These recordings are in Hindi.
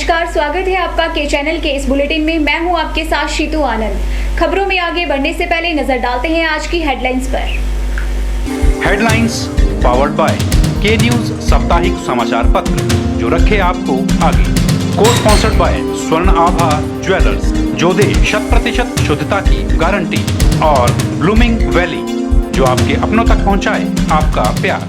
नमस्कार, स्वागत है आपका के चैनल के इस बुलेटिन में। मैं हूं आपके साथ शीतू आनंद। खबरों में आगे बढ़ने से पहले नजर डालते हैं आज की हेडलाइंस पर। हेडलाइंस पावर्ड बाय के न्यूज साप्ताहिक समाचार पत्र, जो रखे आपको आगे। को स्पॉन्सर्ड बाय स्वर्ण आभा ज्वेलर्स, जो दे 100% शुद्धता की गारंटी, और ब्लूमिंग वैली, जो आपके अपनों तक पहुंचाए आपका प्यार।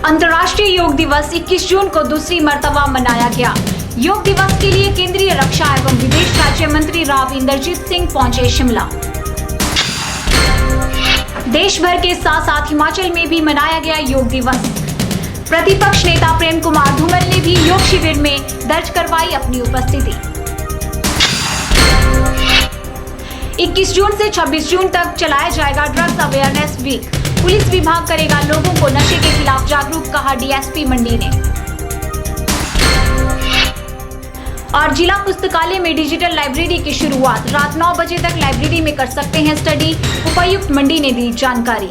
अंतर्राष्ट्रीय योग दिवस 21 जून को दूसरी मर्तबा मनाया गया। योग दिवस के लिए केंद्रीय रक्षा एवं विदेश राज्य मंत्री राव इंद्रजीत सिंह पहुंचे शिमला। देश भर के साथ साथ हिमाचल में भी मनाया गया योग दिवस। प्रतिपक्ष नेता प्रेम कुमार धूमल ने भी योग शिविर में दर्ज करवाई अपनी उपस्थिति। 21 जून से 26 जून तक चलाया जाएगा ड्रग्स अवेयरनेस वीक। पुलिस विभाग करेगा लोगों को नशे के खिलाफ जागरूक, कहा डीएसपी मंडी ने। और जिला पुस्तकालय में डिजिटल लाइब्रेरी की शुरुआत। रात 9 बजे तक लाइब्रेरी में कर सकते हैं स्टडी, उपायुक्त मंडी ने दी जानकारी।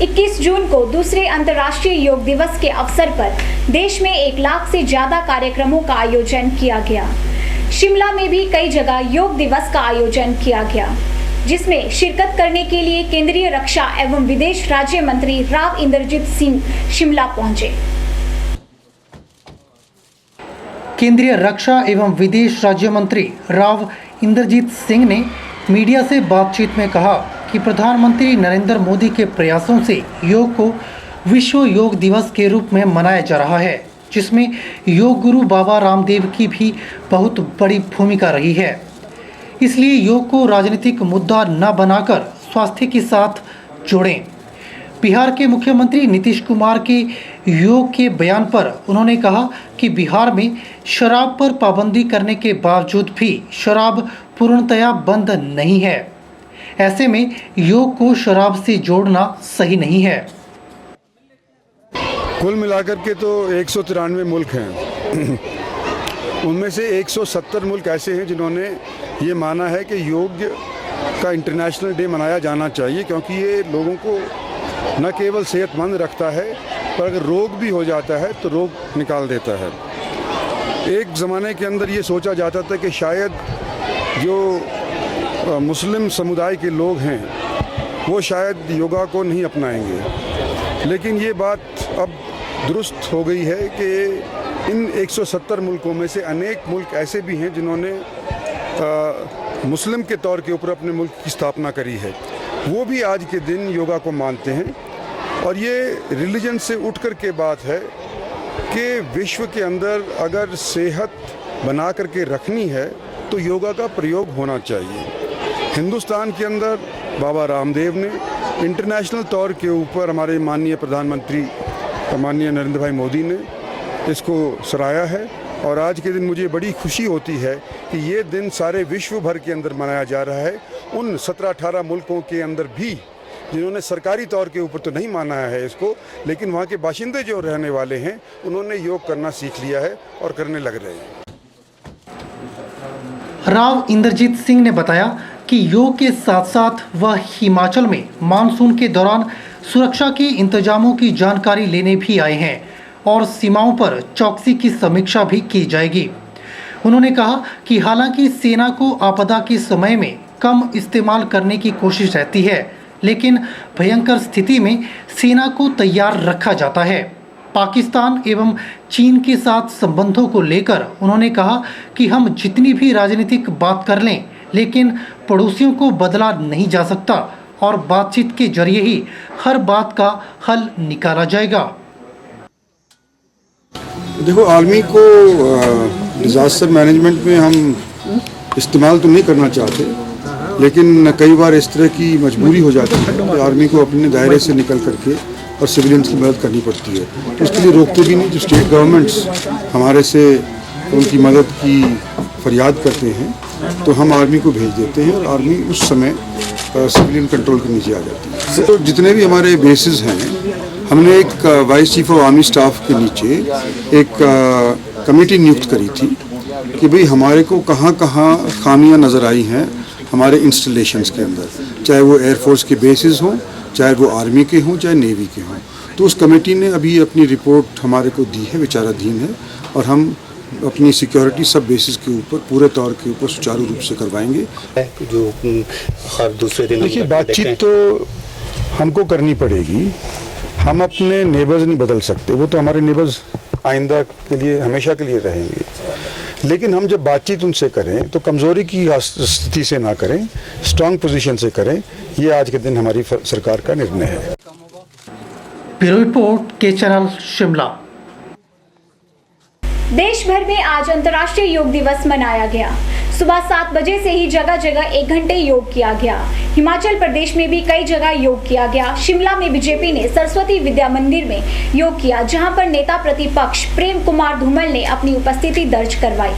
21 जून को दूसरे अंतर्राष्ट्रीय योग दिवस के अवसर पर देश में 1 लाख से ज्यादा कार्यक्रमों का आयोजन किया गया। शिमला में भी कई जगह योग दिवस का आयोजन किया गया, जिसमें शिरकत करने के लिए केंद्रीय रक्षा एवं विदेश राज्य मंत्री राव इंद्रजीत सिंह शिमला पहुंचे। केंद्रीय रक्षा एवं विदेश राज्य मंत्री राव इंद्रजीत सिंह ने मीडिया से बातचीत में कहा कि प्रधानमंत्री नरेंद्र मोदी के प्रयासों से योग को विश्व योग दिवस के रूप में मनाया जा रहा है, जिसमें योग गुरु बाबा रामदेव की भी बहुत बड़ी भूमिका रही है। इसलिए योग को राजनीतिक मुद्दा न बनाकर स्वास्थ्य के साथ जोड़ें। बिहार के मुख्यमंत्री नीतीश कुमार के योग के बयान पर उन्होंने कहा कि बिहार में शराब पर पाबंदी करने के बावजूद भी शराब पूर्णतया बंद नहीं है। ऐसे में योग को शराब से जोड़ना सही नहीं है। कुल मिलाकर के तो 193 मुल्क हैं। उनमें से 170 मुल्क ऐसे हैं जिन्होंने ये माना है कि योग का इंटरनेशनल डे मनाया जाना चाहिए, क्योंकि ये लोगों को न केवल सेहतमंद रखता है, पर अगर रोग भी हो जाता है तो रोग निकाल देता है। एक ज़माने के अंदर ये सोचा जाता था कि शायद जो मुस्लिम समुदाय के लोग हैं वो शायद योगा को नहीं अपनाएंगे, लेकिन ये बात अब दुरुस्त हो गई है कि इन 170 मुल्कों में से अनेक मुल्क ऐसे भी हैं जिन्होंने मुस्लिम के तौर के ऊपर अपने मुल्क की स्थापना करी है। वो भी आज के दिन योगा को मानते हैं, और ये रिलीजन से उठकर के बात है कि विश्व के अंदर अगर सेहत बना करके रखनी है तो योगा का प्रयोग होना चाहिए। हिंदुस्तान के अंदर बाबा रामदेव ने इंटरनेशनल तौर के ऊपर हमारे माननीय प्रधानमंत्री माननीय नरेंद्र भाई मोदी ने इसको सराहा है, और आज के दिन मुझे बड़ी खुशी होती है कि ये दिन सारे विश्व भर के अंदर मनाया जा रहा है। उन 17-18 मुल्कों के अंदर भी जिन्होंने सरकारी तौर के ऊपर तो नहीं माना है इसको, लेकिन वहाँ के बाशिंदे जो रहने वाले हैं उन्होंने योग करना सीख लिया है और करने लग रहे हैं। राव इंद्रजीत सिंह ने बताया कि योग के साथ साथ वह हिमाचल में मानसून के दौरान सुरक्षा के इंतजामों की जानकारी लेने भी आए हैं और सीमाओं पर चौकसी की समीक्षा भी की जाएगी। उन्होंने कहा कि हालांकि सेना को आपदा के समय में कम इस्तेमाल करने की कोशिश रहती है, लेकिन भयंकर स्थिति में सेना को तैयार रखा जाता है। पाकिस्तान एवं चीन के साथ संबंधों को लेकर उन्होंने कहा कि हम जितनी भी राजनीतिक बात कर लें, लेकिन पड़ोसियों को बदला नहीं जा सकता, और बातचीत के जरिए ही हर बात का हल निकाला जाएगा। देखो, आर्मी को डिज़ास्टर मैनेजमेंट में हम इस्तेमाल तो नहीं करना चाहते, लेकिन कई बार इस तरह की मजबूरी हो जाती है कि आर्मी को अपने दायरे से निकल करके और सिविलियंस की मदद करनी पड़ती है। तो उसके लिए रोकते भी नहीं। जो स्टेट गवर्नमेंट्स हमारे से उनकी मदद की फरियाद करते हैं तो हम आर्मी को भेज देते हैं, और आर्मी उस समय सिविलियन कंट्रोल के नीचे आ जाती है। तो जितने भी हमारे बेसिस हैं, हमने एक vice chief of army staff के नीचे एक कमेटी नियुक्त करी थी कि भाई हमारे को कहाँ कहाँ खामियां नज़र आई हैं हमारे इंस्टॉलेशंस के अंदर, चाहे वो एयरफोर्स के बेसिस हों, चाहे वो आर्मी के हों, चाहे नेवी के हों। तो उस कमेटी ने अभी अपनी रिपोर्ट हमारे को दी है, विचाराधीन है, और हम अपनी सिक्योरिटी सब बेसिस के ऊपर पूरे तौर के ऊपर सुचारू रूप से करवाएंगे। जो हर दूसरे दिन देखिए, बातचीत तो हमको करनी पड़ेगी, हम अपने नेबर्स नहीं बदल सकते, वो तो हमारे नेबर्स आइंदा के लिए हमेशा के लिए रहेंगे, लेकिन हम जब बातचीत उनसे करें तो कमज़ोरी की स्थिति से ना करें, स्ट्रांग पोजीशन से करें। ये आज के दिन हमारी सरकार का निर्णय है। ब्यूरो रिपोर्ट के चैनल शिमला। देश भर में आज अंतर्राष्ट्रीय योग दिवस मनाया गया। सुबह 7 बजे से ही जगह जगह 1 घंटे योग किया गया। हिमाचल प्रदेश में भी कई जगह योग किया गया। शिमला में बीजेपी ने सरस्वती विद्या मंदिर में योग किया, जहां पर नेता प्रतिपक्ष प्रेम कुमार धूमल ने अपनी उपस्थिति दर्ज करवाई।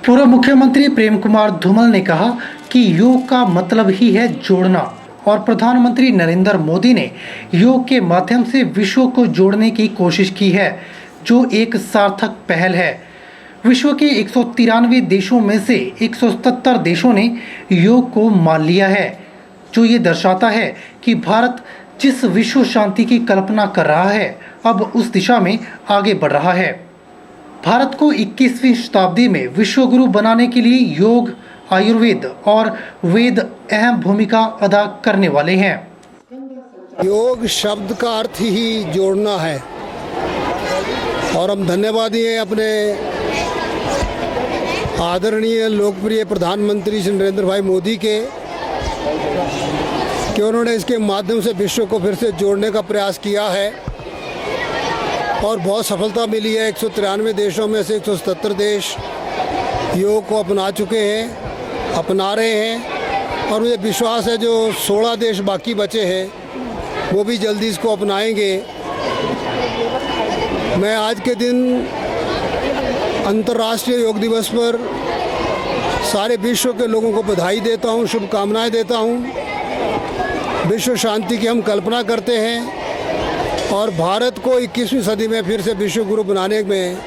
पूर्व मुख्यमंत्री प्रेम कुमार धूमल ने कहा कि योग का मतलब ही है जोड़ना, और प्रधानमंत्री नरेंद्र मोदी ने योग के माध्यम से विश्व को जोड़ने की कोशिश की है, जो एक सार्थक पहल है। विश्व के 193 देशों में से 177 देशों ने योग को मान लिया है, जो ये दर्शाता है कि भारत जिस विश्व शांति की कल्पना कर रहा है, अब उस दिशा में आगे बढ़ रहा है। भारत को 21वीं शताब्दी में विश्व गुरु बनाने के लिए योग, आयुर्वेद और वेद अहम भूमिका अदा करने वाले हैं। योग शब्द का अर्थ ही जोड़ना है, और हम धन्यवादी हैं अपने आदरणीय लोकप्रिय प्रधानमंत्री श्री नरेंद्र भाई मोदी के, कि उन्होंने इसके माध्यम से विश्व को फिर से जोड़ने का प्रयास किया है और बहुत सफलता मिली है। 193 देशों में से 177 देश योग को अपना चुके हैं, अपना रहे हैं, और मुझे विश्वास है जो 16 देश बाकी बचे हैं वो भी जल्दी इसको अपनाएंगे। मैं आज के दिन अंतर्राष्ट्रीय योग दिवस पर सारे विश्व के लोगों को बधाई देता हूं, शुभकामनाएं देता हूं। विश्व शांति की हम कल्पना करते हैं, और भारत को 21वीं सदी में फिर से विश्व गुरु बनाने में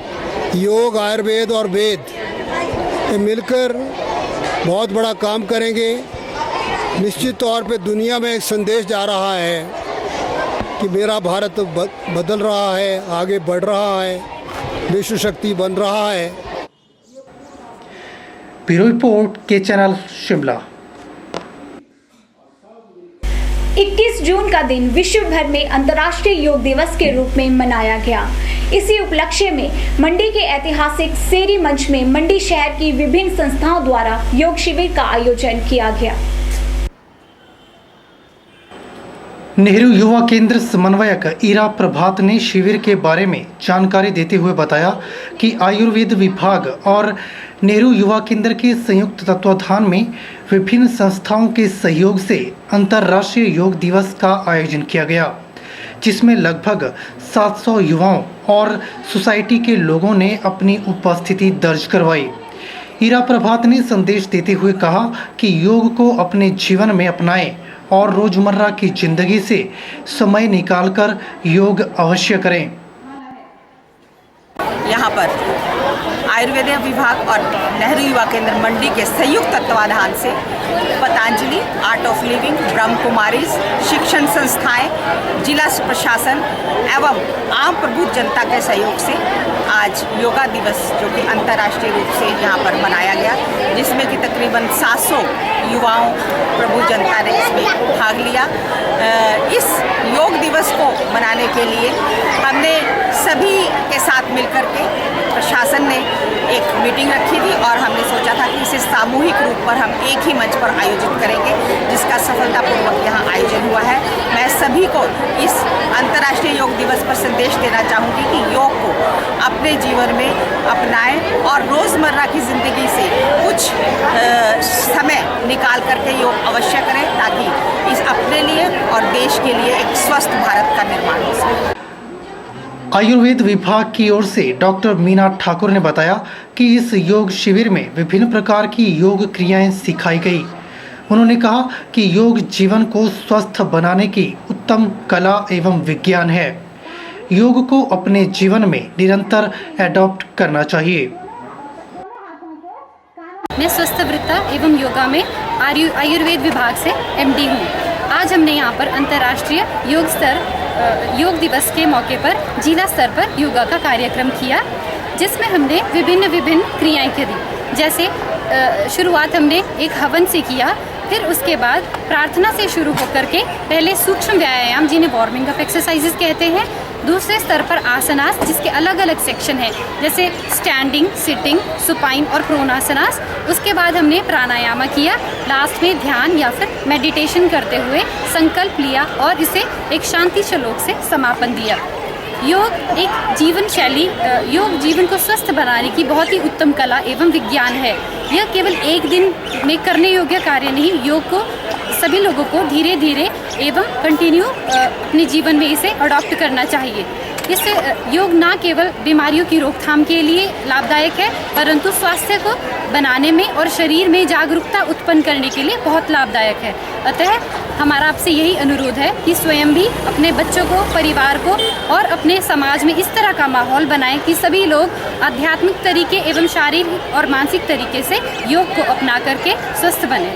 योग, आयुर्वेद और वेद ये मिलकर बहुत बड़ा काम करेंगे। निश्चित तौर पे दुनिया में एक संदेश जा रहा है कि मेरा भारत बदल रहा है, आगे बढ़ रहा है, विश्व शक्ति बन रहा है। ब्यूरो रिपोर्ट के चैनल शिमला। 21 जून का दिन विश्व भर में अंतर्राष्ट्रीय योग दिवस के रूप में मनाया गया। इसी उपलक्ष्य में मंडी के ऐतिहासिक सेरी मंच में मंडी शहर की विभिन्न संस्थाओं द्वारा योग शिविर का आयोजन किया गया। नेहरू युवा केंद्र समन्वयक ईरा प्रभात ने शिविर के बारे में जानकारी देते हुए बताया कि आयुर्वेद विभाग और नेहरू युवा केंद्र के संयुक्त तत्वाधान में विभिन्न संस्थाओं के सहयोग से अंतर्राष्ट्रीय योग दिवस का आयोजन किया गया, जिसमें लगभग 700 युवाओं और सोसाइटी के लोगों ने अपनी उपस्थिति दर्ज करवाई। ईरा प्रभात ने संदेश देते हुए कहा कि योग को अपने जीवन में अपनाएं और रोजमर्रा की जिंदगी से समय निकालकर योग अवश्य करें। यहाँ पर आयुर्वेद विभाग और नेहरू युवा केंद्र मंडी के संयुक्त तत्वाधान से पतंजलि, आर्ट ऑफ लिविंग, ब्रह्म कुमारीज, शिक्षण संस्थाएं, जिला प्रशासन एवं आम प्रबुद्ध जनता के सहयोग से आज योगा दिवस जो कि अंतर्राष्ट्रीय रूप से यहाँ पर मनाया गया, जिसमें कि तकरीबन 700 युवाओं प्रबुद्ध जनता ने इसमें भाग लिया। इस योग दिवस को मनाने के लिए हमने सभी के साथ मिलकर के प्रशासन ने एक मीटिंग रखी थी और हमने सोचा था कि इसे सामूहिक रूप पर हम एक ही मंच पर आयोजित करेंगे, जिसका सफलतापूर्वक यहाँ आयोजन हुआ है। मैं सभी को इस अंतर्राष्ट्रीय योग दिवस पर संदेश देना चाहूँगी कि योग को अपने जीवन में अपनाएं और रोज़मर्रा की ज़िंदगी से कुछ समय निकाल करके योग अवश्य करें, ताकि इस अपने लिए और देश के लिए एक स्वस्थ भारत का निर्माण हो सके। आयुर्वेद विभाग की ओर से डॉक्टर मीना ठाकुर ने बताया कि इस योग शिविर में विभिन्न प्रकार की योग क्रियाएं सिखाई गई। उन्होंने कहा कि योग जीवन को स्वस्थ बनाने की उत्तम कला एवं विज्ञान है। योग को अपने जीवन में निरंतर एडॉप्ट करना चाहिए। मैं स्वस्थ वृत्ता एवं योगा में आयुर्वेद विभाग से MD हूँ। आज हमने यहाँ पर अंतर्राष्ट्रीय योग दिवस के मौके पर जिला स्तर पर योगा का कार्यक्रम किया, जिसमें हमने विभिन्न क्रियाएं करी। जैसे शुरुआत हमने एक हवन से किया, फिर उसके बाद प्रार्थना से शुरू होकर के पहले सूक्ष्म व्यायाम जिन्हें वार्मिंग अप एक्सरसाइजेस कहते हैं, दूसरे स्तर पर आसनास जिसके अलग अलग सेक्शन हैं, जैसे स्टैंडिंग, सिटिंग, सुपाइन और प्रोनासनास। उसके बाद हमने प्राणायाम किया, लास्ट में ध्यान या फिर मेडिटेशन करते हुए संकल्प लिया और इसे एक शांति श्लोक से समापन दिया। योग एक जीवन शैली, योग जीवन को स्वस्थ बनाने की बहुत ही उत्तम कला एवं विज्ञान है। यह केवल एक दिन में करने योग्य कार्य नहीं, योग को सभी लोगों को धीरे धीरे एवं कंटिन्यू अपने जीवन में इसे अडॉप्ट करना चाहिए। इससे योग ना केवल बीमारियों की रोकथाम के लिए लाभदायक है, परंतु स्वास्थ्य को बनाने में और शरीर में जागरूकता उत्पन्न करने के लिए बहुत लाभदायक है। अतः हमारा आपसे यही अनुरोध है कि स्वयं भी अपने बच्चों को, परिवार को और अपने समाज में इस तरह का माहौल बनाएं कि सभी लोग आध्यात्मिक तरीके एवं शारीरिक और मानसिक तरीके से योग को अपना करके स्वस्थ बने।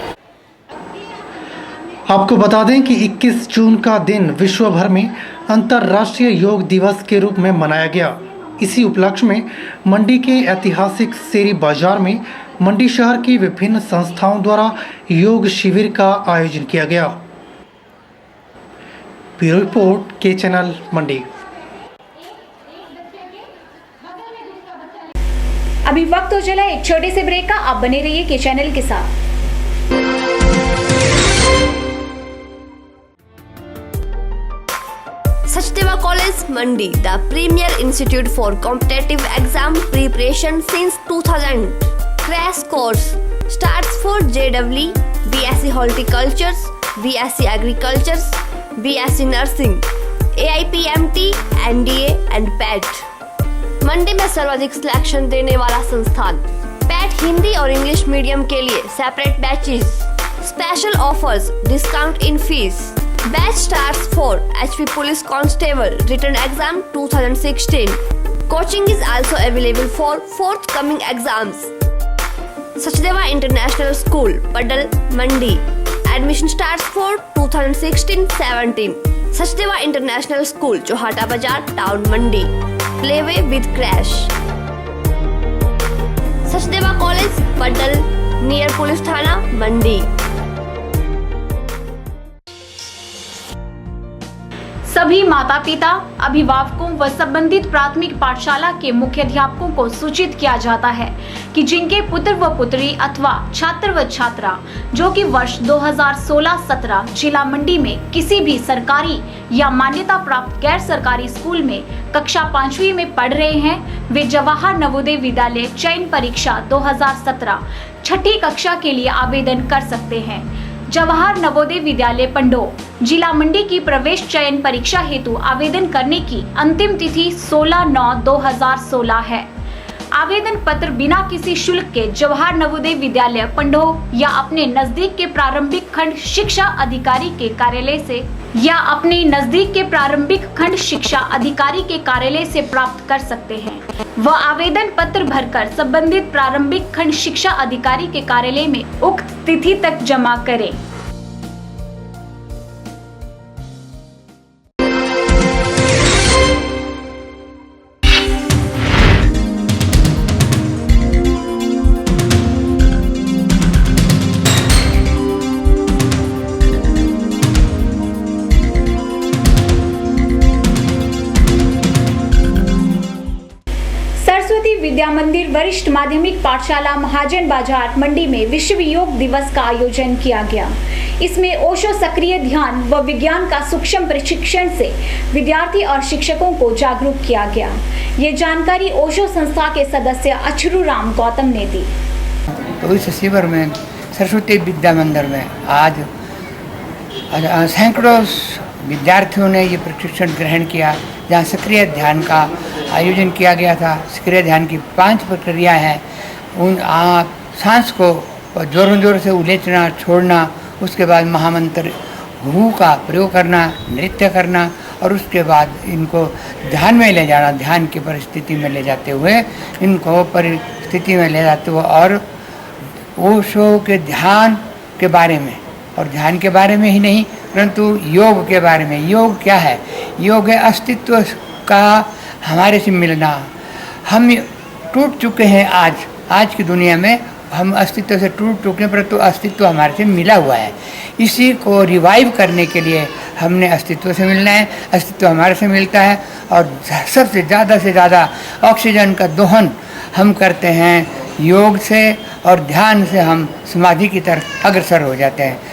आपको बता दें कि 21 जून का दिन विश्व भर में अंतर्राष्ट्रीय योग दिवस के रूप में मनाया गया। इसी उपलक्ष्य में मंडी के ऐतिहासिक शेरी बाजार में मंडी शहर की विभिन्न संस्थाओं द्वारा योग शिविर का आयोजन किया गया। ब्यूरो रिपोर्ट के चैनल मंडी। अभी वक्त हो चला एक छोटे से ब्रेक का, आप बने रहिए के चैनल के साथ। Sachdeva College, Mandi, the premier institute for competitive exam preparation since 2000. Crash course starts for JEE, BSc Horticulture, BSc Agriculture, BSc Nursing, AIPMT, NDA and PET. मंडी में सर्वाधिक सिलेक्शन देने वाला संस्थान। PET हिंदी और इंग्लिश मीडियम के लिए separate batches. Special offers, discount in fees. Batch starts for HP Police Constable Written Exam 2016. Coaching is also available for forthcoming exams. Sachdeva International School, Padal, Mandi. Admission starts for 2016-17. Sachdeva International School, Johata Bazar, Town, Mandi. Playway with crash. Sachdeva College, Padal, near Police Thana, Mandi. सभी माता पिता, अभिभावकों व संबंधित प्राथमिक पाठशाला के मुख्याध्यापकों को सूचित किया जाता है कि जिनके पुत्र व पुत्री अथवा छात्र व छात्रा जो कि वर्ष 2016-17 जिला मंडी में किसी भी सरकारी या मान्यता प्राप्त गैर सरकारी स्कूल में कक्षा 5वीं में पढ़ रहे हैं, वे जवाहर नवोदय विद्यालय चयन परीक्षा 2017 छठी कक्षा के लिए आवेदन कर सकते हैं। जवाहर नवोदय विद्यालय पंडो जिला मंडी की प्रवेश चयन परीक्षा हेतु आवेदन करने की अंतिम तिथि 16/9/2016 है। आवेदन पत्र बिना किसी शुल्क के जवाहर नवोदय विद्यालय पंडो या अपने नजदीक के प्रारंभिक खंड शिक्षा अधिकारी के कार्यालय से प्राप्त कर सकते हैं। वह आवेदन पत्र भरकर संबंधित प्रारंभिक खंड शिक्षा अधिकारी के कार्यालय में उक्त तिथि तक जमा करें। विद्या मंदिर वरिष्ठ माध्यमिक पाठशाला महाजन बाजार मंडी में विश्व योग दिवस का आयोजन किया गया। इसमें ओशो सक्रिय ध्यान व विज्ञान का सूक्ष्म प्रशिक्षण से विद्यार्थी और शिक्षकों को जागरूक किया गया। ये जानकारी ओशो संस्था के सदस्य अछरू राम गौतम ने दी। तो इस शिविर में सरस्वती विद्या मंदिर में आज सैकड़ों विद्यार्थियों ने ये प्रशिक्षण ग्रहण किया, जहाँ सक्रिय ध्यान का आयोजन किया गया था। सक्रिय ध्यान की 5 प्रक्रिया हैं। उन सांस को जोरों से उलेचना, छोड़ना, उसके बाद महामंत्र हू का प्रयोग करना, नृत्य करना और उसके बाद इनको ध्यान में ले जाना, ध्यान की परिस्थिति में ले जाते हुए इनको परिस्थिति में ले जाते हुए और ओशो के ध्यान के बारे में और ध्यान के बारे में ही नहीं परंतु योग के बारे में, योग क्या है? योग है अस्तित्व का हमारे से मिलना। हम टूट चुके हैं आज की दुनिया में, हम अस्तित्व से टूट चुके हैं, परंतु अस्तित्व हमारे से मिला हुआ है। इसी को रिवाइव करने के लिए हमने अस्तित्व से मिलना है, अस्तित्व हमारे से मिलता है और सबसे ज़्यादा से ज़्यादा ऑक्सीजन का दोहन हम करते हैं योग से, और ध्यान से हम समाधि की तरफ अग्रसर हो जाते हैं।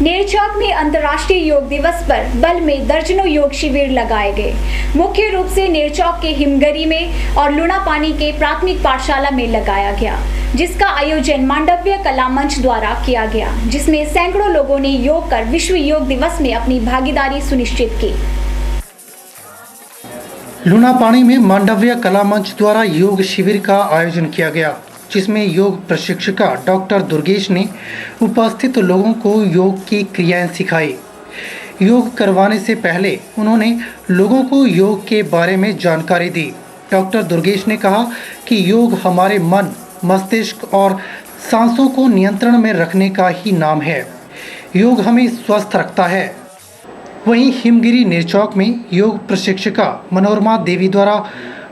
नेरचौक में अंतर्राष्ट्रीय योग दिवस पर बल में दर्जनों योग शिविर लगाए गए। मुख्य रूप से नेरचौक के हिमगरी में और लुणापानी के प्राथमिक पाठशाला में लगाया गया, जिसका आयोजन मांडव्य कला मंच द्वारा किया गया, जिसमें सैकड़ों लोगों ने योग कर विश्व योग दिवस में अपनी भागीदारी सुनिश्चित की। लुणापानी में मांडव्य कला मंच द्वारा योग शिविर का आयोजन किया गया, जिसमें योग प्रशिक्षिका डॉक्टर दुर्गेश ने उपस्थित लोगों को योग की क्रियाएं सिखाई। योग करवाने से पहले उन्होंने लोगों को योग के बारे में जानकारी दी। डॉक्टर दुर्गेश ने कहा कि योग हमारे मन, मस्तिष्क और सांसों को नियंत्रण में रखने का ही नाम है। योग हमें स्वस्थ रखता है। वहीं हिमगिरी नेरचौक में योग प्रशिक्षिका मनोरमा देवी द्वारा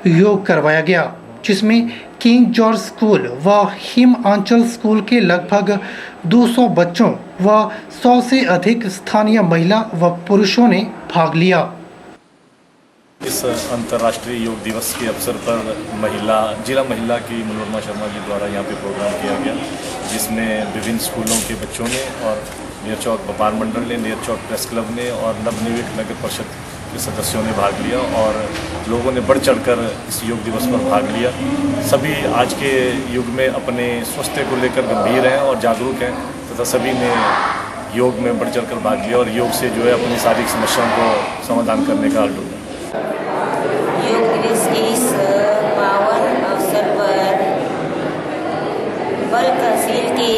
योग करवाया गया, जिसमें किंग जॉर्ज स्कूल व हिम आंचल स्कूल के लगभग 200 बच्चों व 100 से अधिक स्थानीय महिला व पुरुषों ने भाग लिया। इस अंतर्राष्ट्रीय योग दिवस के अवसर पर जिला महिला की मनोरमा शर्मा जी द्वारा यहाँ पे प्रोग्राम किया गया, जिसमें विभिन्न स्कूलों के बच्चों ने और नेरचौक व्यापार मंडल ने, नेरचौक प्रेस क्लब ने और नवनियुक्त नगर परिषद के सदस्यों ने भाग लिया और लोगों ने बढ़ चढ़कर इस योग दिवस पर भाग लिया। सभी आज के युग में अपने स्वास्थ्य को लेकर गंभीर हैं और जागरूक हैं, तथा सभी ने योग में बढ़ चढ़कर भाग लिया और योग से जो है अपनी शारीरिक समस्याओं को समाधान करने का हल ढूंढा। योग दिवस के इस पावन अवसर पर बल तहसील के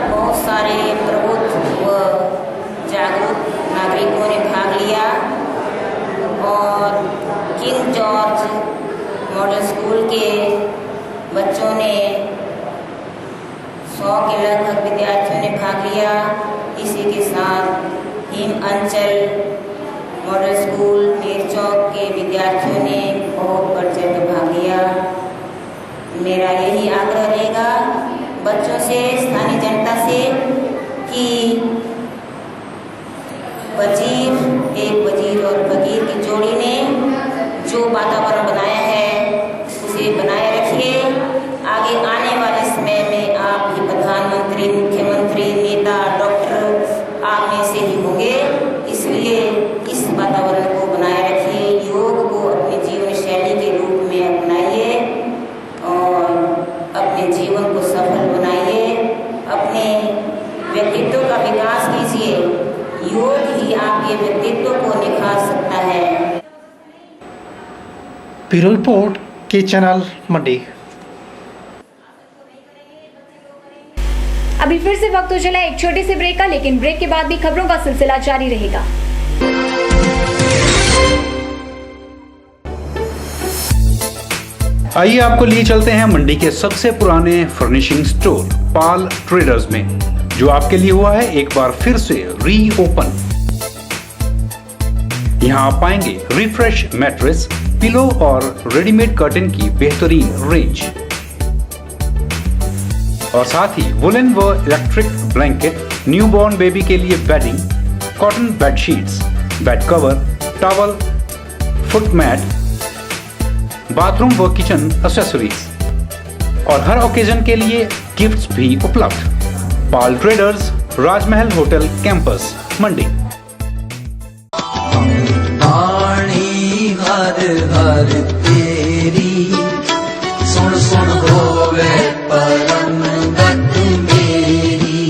बहुत सारे प्रबुद्ध व जागरूक नागरिकों ने भाग लिया और किंग जॉर्ज मॉडल स्कूल के बच्चों ने 100 के लगभग विद्यार्थियों ने भाग लिया। इसी के साथ हिम अंचल मॉडल स्कूल नेरचौक के विद्यार्थियों ने बहुत बढ़ चढ़ कर भाग लिया। मेरा यही आग्रह रहेगा बच्चों से, स्थानीय जनता से कि एक वजीर और फकीर की जोड़ी ने जो वातावरण बनाया है उसे बनाए रखिए। आगे आने वाले समय में आप ही प्रधानमंत्री, मुख्यमंत्री, नेता, डॉक्टर आप में से ही होंगे, इसलिए इस वातावरण को बनाए रखिए। योग को अपने जीवन शैली के रूप में अपनाइए और अपने जीवन को सफल बनाइए, अपने व्यक्तित्व का विकास कीजिए। योग ही आपके व्यक्तित्व को निखार सकता है। ब्यूरो रिपोर्ट के चैनल मंडी। अभी फिर से वक्त हो चला एक छोटे से ब्रेक का, लेकिन ब्रेक के बाद भी खबरों का सिलसिला जारी रहेगा। आइए आपको लिए चलते हैं मंडी के सबसे पुराने फर्निशिंग स्टोर पाल ट्रेडर्स में, जो आपके लिए हुआ है एक बार फिर से रीओपन। यहाँ आप पाएंगे रिफ्रेश मैट्रेस, पिलो और रेडीमेड कर्टन की बेहतरीन रेंज, और साथ ही वुलन व इलेक्ट्रिक ब्लैंकेट, न्यूबॉर्न बेबी के लिए bedding, cotton bedsheets, bed cover, towel, foot mat, bathroom व किचन एक्सेसरीज और हर ओकेजन के लिए गिफ्ट्स भी उपलब्ध। Pal traders, Rajmahal hotel campus, Mandi. हर हर तेरी सुन सुन होवे परम गत मेरी,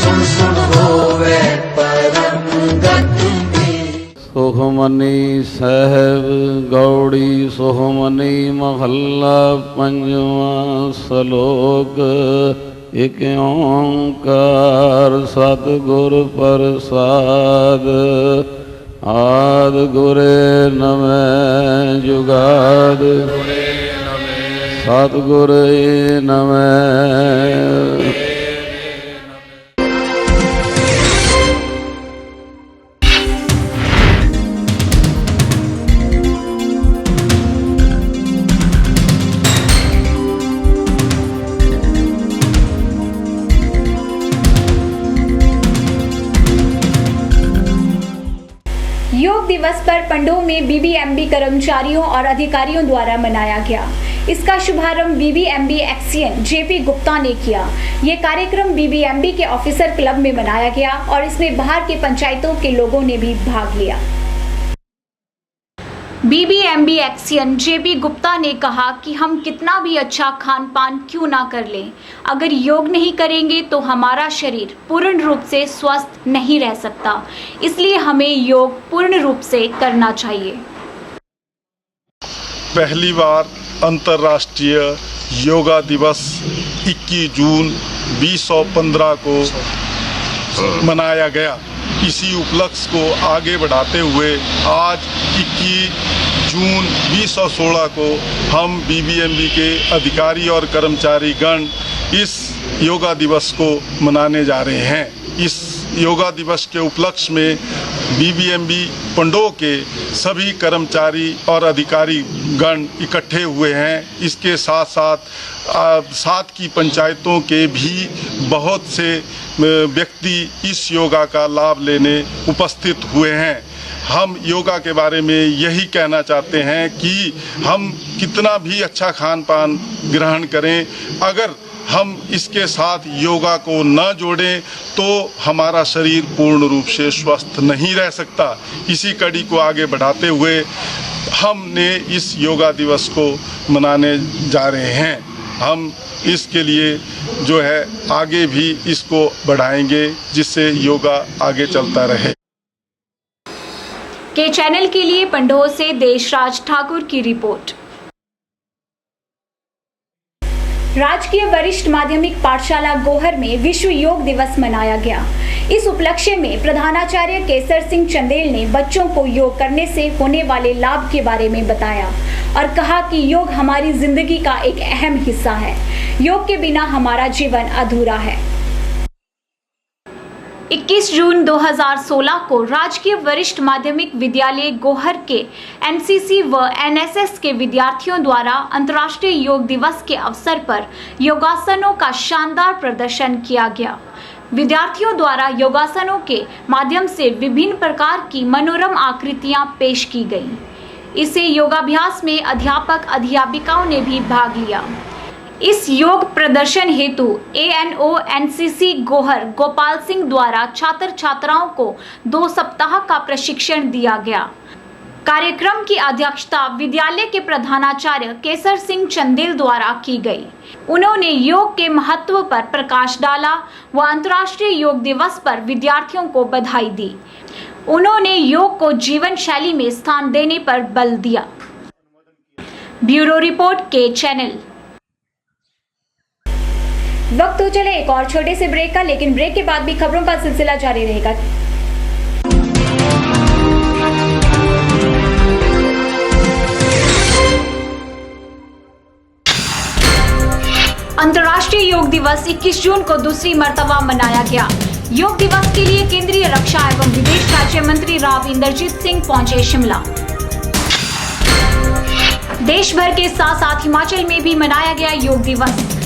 सुन सुन होवे परम गत मेरी। सुखमनी साहब गौड़ी सुखमनी महल्ला पंजवा सलोक। एक ओंकार सतगुर प्रसाद, आद गुरे नमः जुगाद, सतगुरे नमः। दिवस पर पंडोह में बीबीएमबी कर्मचारियों और अधिकारियों द्वारा मनाया गया। इसका शुभारंभ बीबीएमबी एक्सियन जेपी गुप्ता ने किया। ये कार्यक्रम बीबीएमबी के ऑफिसर क्लब में मनाया गया और इसमें बाहर के पंचायतों के लोगों ने भी भाग लिया। बीबीएमबी एक्सियन जेपी गुप्ता ने कहा कि हम कितना भी अच्छा खान पान क्यों ना कर लें, अगर योग नहीं करेंगे तो हमारा शरीर पूर्ण रूप से स्वस्थ नहीं रह सकता, इसलिए हमें योग पूर्ण रूप से करना चाहिए। पहली बार अंतर्राष्ट्रीय योगा दिवस 21 जून 2015 को मनाया गया। इसी उपलक्ष्य को आगे बढ़ाते हुए आज 21 जून 2016 को हम बीबीएमबी के अधिकारी और कर्मचारी गण इस योगा दिवस को मनाने जा रहे हैं। इस योगा दिवस के उपलक्ष्य में बीबीएमबी पंडोह के सभी कर्मचारी और अधिकारी गण इकट्ठे हुए हैं। इसके साथ साथ की पंचायतों के भी बहुत से व्यक्ति इस योगा का लाभ लेने उपस्थित हुए हैं। हम योगा के बारे में यही कहना चाहते हैं कि हम कितना भी अच्छा खान पान ग्रहण करें, अगर हम इसके साथ योगा को न जोड़ें तो हमारा शरीर पूर्ण रूप से स्वस्थ नहीं रह सकता। इसी कड़ी को आगे बढ़ाते हुए हमने इस योगा दिवस को मनाने जा रहे हैं। हम इसके लिए जो है आगे भी इसको बढ़ाएंगे, जिससे योगा आगे चलता रहे। के चैनल के लिए पंडोह से देशराज ठाकुर की रिपोर्ट। राजकीय वरिष्ठ माध्यमिक पाठशाला गोहर में विश्व योग दिवस मनाया गया। इस उपलक्ष्य में प्रधानाचार्य केसर सिंह चंदेल ने बच्चों को योग करने से होने वाले लाभ के बारे में बताया और कहा कि योग हमारी जिंदगी का एक अहम हिस्सा है। योग के बिना हमारा जीवन अधूरा है। 21 जून 2016 को राजकीय वरिष्ठ माध्यमिक विद्यालय गोहर के एनसीसी व एनएसएस के विद्यार्थियों द्वारा अंतर्राष्ट्रीय योग दिवस के अवसर पर योगासनों का शानदार प्रदर्शन किया गया। विद्यार्थियों द्वारा योगासनों के माध्यम से विभिन्न प्रकार की मनोरम आकृतियां पेश की गईं। इसे योगाभ्यास में अध्यापक अध्यापिकाओं ने भी भाग लिया। इस योग प्रदर्शन हेतु ANO NCC गोहर गोपाल सिंह द्वारा छात्र छात्राओं को 2 सप्ताह का प्रशिक्षण दिया गया। कार्यक्रम की अध्यक्षता विद्यालय के प्रधानाचार्य केसर सिंह चंदेल द्वारा की गई। उन्होंने योग के महत्व पर प्रकाश डाला व अंतर्राष्ट्रीय योग दिवस पर विद्यार्थियों को बधाई दी। उन्होंने योग को जीवन शैली में स्थान देने पर बल दिया। ब्यूरो रिपोर्ट के चैनल। वक्त हो चले एक और छोटे से ब्रेक का, लेकिन ब्रेक के बाद भी खबरों का सिलसिला जारी रहेगा। अंतर्राष्ट्रीय योग दिवस 21 जून को दूसरी मर्तबा मनाया गया। योग दिवस के लिए केंद्रीय रक्षा एवं विदेश राज्य मंत्री राव इंद्रजीत सिंह पहुंचे शिमला। देश भर के साथ साथ हिमाचल में भी मनाया गया योग दिवस।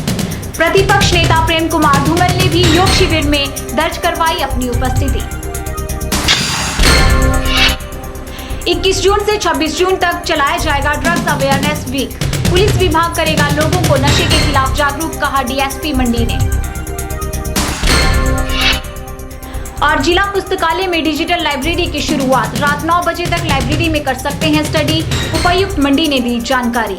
प्रतिपक्ष नेता प्रेम कुमार धूमल ने भी योग शिविर में दर्ज करवाई अपनी उपस्थिति। 21 जून से 26 जून तक चलाया जाएगा ड्रग्स अवेयरनेस वीक। पुलिस विभाग करेगा लोगों को नशे के खिलाफ जागरूक, कहा डीएसपी मंडी ने। और जिला पुस्तकालय में डिजिटल लाइब्रेरी की शुरुआत। रात 9 बजे तक लाइब्रेरी में कर सकते हैं स्टडी, उपायुक्त मंडी ने दी जानकारी।